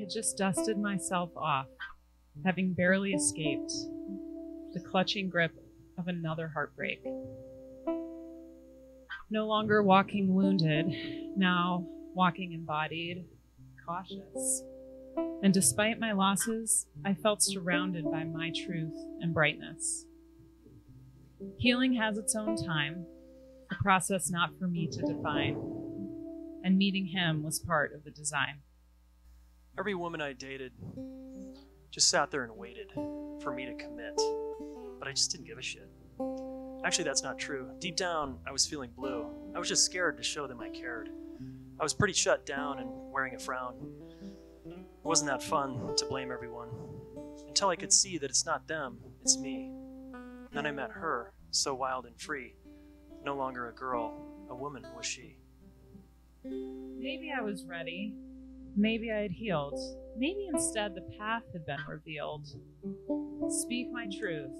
had just dusted myself off, having barely escaped the clutching grip of another heartbreak. No longer walking wounded, now walking embodied, cautious. And despite my losses, I felt surrounded by my truth and brightness. Healing has its own time, a process not for me to define, and meeting him was part of the design. Every woman I dated just sat there and waited for me to commit, but I just didn't give a shit. Actually, that's not true. Deep down, I was feeling blue. I was just scared to show them I cared. I was pretty shut down and wearing a frown. It wasn't that fun to blame everyone, until I could see that it's not them, it's me. Then I met her, so wild and free. No longer a girl, a woman was she. Maybe I was ready. Maybe I had healed. Maybe instead the path had been revealed. Speak my truth,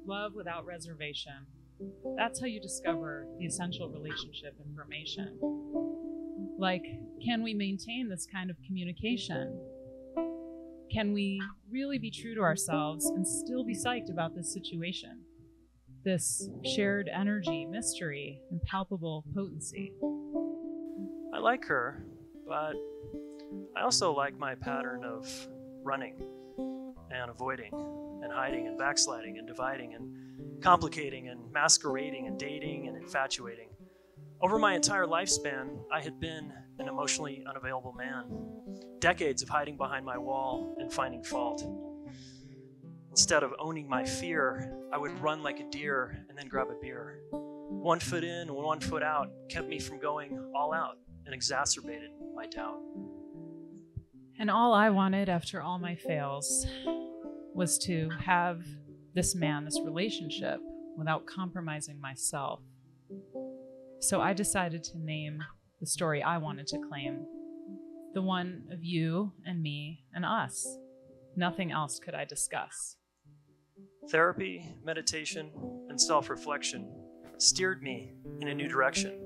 love without reservation. That's how you discover the essential relationship information. Like, can we maintain this kind of communication? Can we really be true to ourselves and still be psyched about this situation? This shared energy, mystery, and palpable potency. I like her, but I also like my pattern of running and avoiding and hiding and backsliding and dividing and complicating and masquerading and dating and infatuating. Over my entire lifespan, I had been an emotionally unavailable man. Decades of hiding behind my wall and finding fault. Instead of owning my fear, I would run like a deer and then grab a beer. 1 foot in and 1 foot out kept me from going all out and exacerbated my doubt. And all I wanted after all my fails was to have this man, this relationship, without compromising myself. So I decided to name the story I wanted to claim, the one of you and me and us. Nothing else could I discuss. Therapy, meditation, and self-reflection steered me in a new direction.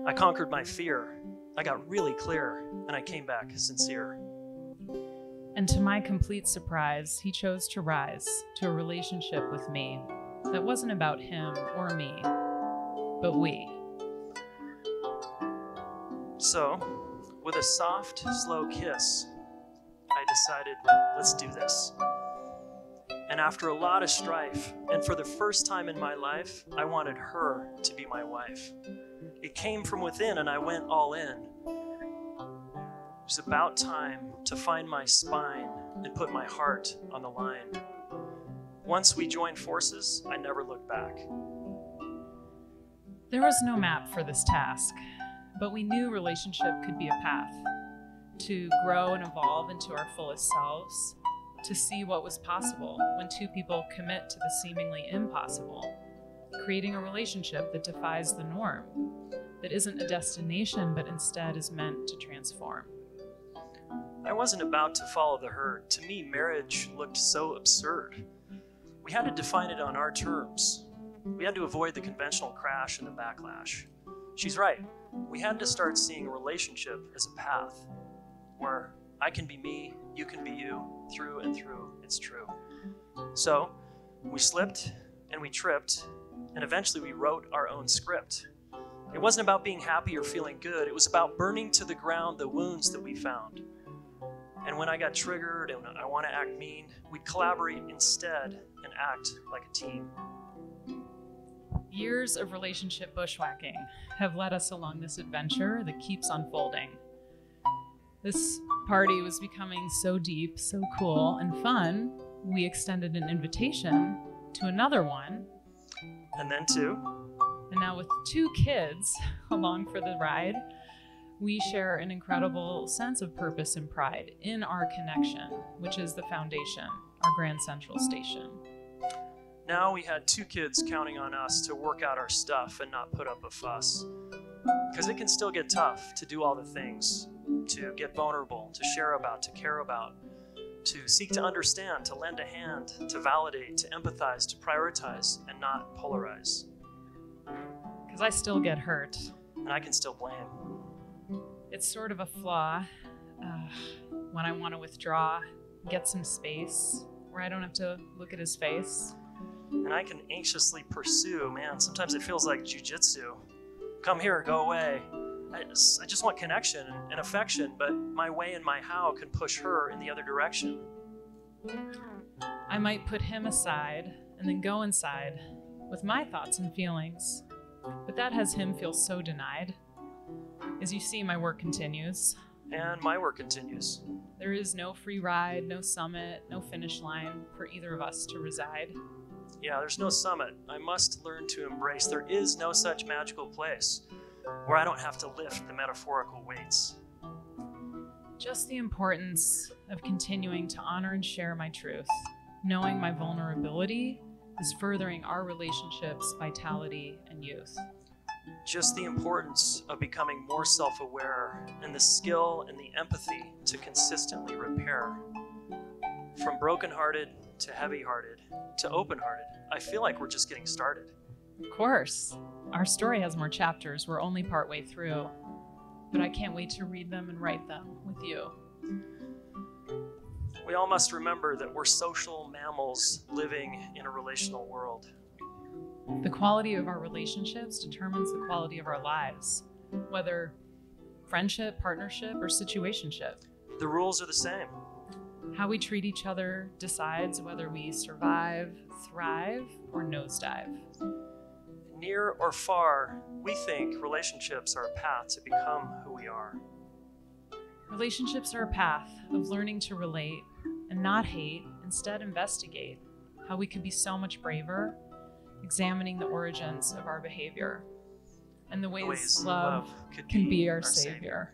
I conquered my fear. I got really clear, and I came back sincere. And to my complete surprise, he chose to rise to a relationship with me that wasn't about him or me, but we. So, with a soft, slow kiss, I decided, let's do this. And after a lot of strife, and for the first time in my life, I wanted her to be my wife. It came from within, and I went all in. It was about time to find my spine and put my heart on the line. Once we joined forces, I never looked back. There was no map for this task, but we knew relationship could be a path to grow and evolve into our fullest selves, to see what was possible when two people commit to the seemingly impossible, creating a relationship that defies the norm, that isn't a destination, but instead is meant to transform. I wasn't about to follow the herd. To me, marriage looked so absurd. We had to define it on our terms. We had to avoid the conventional crash and the backlash. She's right. We had to start seeing a relationship as a path where I can be me, you can be you, through and through, it's true. So we slipped and we tripped, and eventually we wrote our own script. It wasn't about being happy or feeling good. It was about burning to the ground the wounds that we found. And when I got triggered and I want to act mean, we'd collaborate instead and act like a team. Years of relationship bushwhacking have led us along this adventure that keeps unfolding. This party was becoming so deep, so cool, and fun, we extended an invitation to another one. And then two. And now with 2 kids along for the ride, we share an incredible sense of purpose and pride in our connection, which is the foundation, our Grand Central Station. Now we had 2 kids counting on us to work out our stuff and not put up a fuss. Because it can still get tough to do all the things, to get vulnerable, to share about, to care about, to seek to understand, to lend a hand, to validate, to empathize, to prioritize, and not polarize. Because I still get hurt. And I can still blame. It's sort of a flaw. when I want to withdraw, get some space, where I don't have to look at his face. And I can anxiously pursue, man, sometimes it feels like jujitsu. Come here, go away. I just want connection and affection, but my way and my how can push her in the other direction. I might put him aside and then go inside with my thoughts and feelings, but that has him feel so denied. As you see, my work continues. And my work continues. There is no free ride, no summit, no finish line for either of us to reside. Yeah, there's no summit. I must learn to embrace there is no such magical place where I don't have to lift the metaphorical weights. Just the importance of continuing to honor and share my truth, knowing my vulnerability is furthering our relationship's vitality and youth. Just the importance of becoming more self-aware and the skill and the empathy to consistently repair. From broken-hearted to heavy-hearted to open-hearted, I feel like we're just getting started. Of course. Our story has more chapters. We're only partway through. But I can't wait to read them and write them with you. We all must remember that we're social mammals living in a relational world. The quality of our relationships determines the quality of our lives, whether friendship, partnership, or situationship. The rules are the same. How we treat each other decides whether we survive, thrive, or nosedive. Near or far, we think relationships are a path to become who we are. Relationships are a path of learning to relate and not hate, instead investigate how we could be so much braver, examining the origins of our behavior and the ways love can be our savior.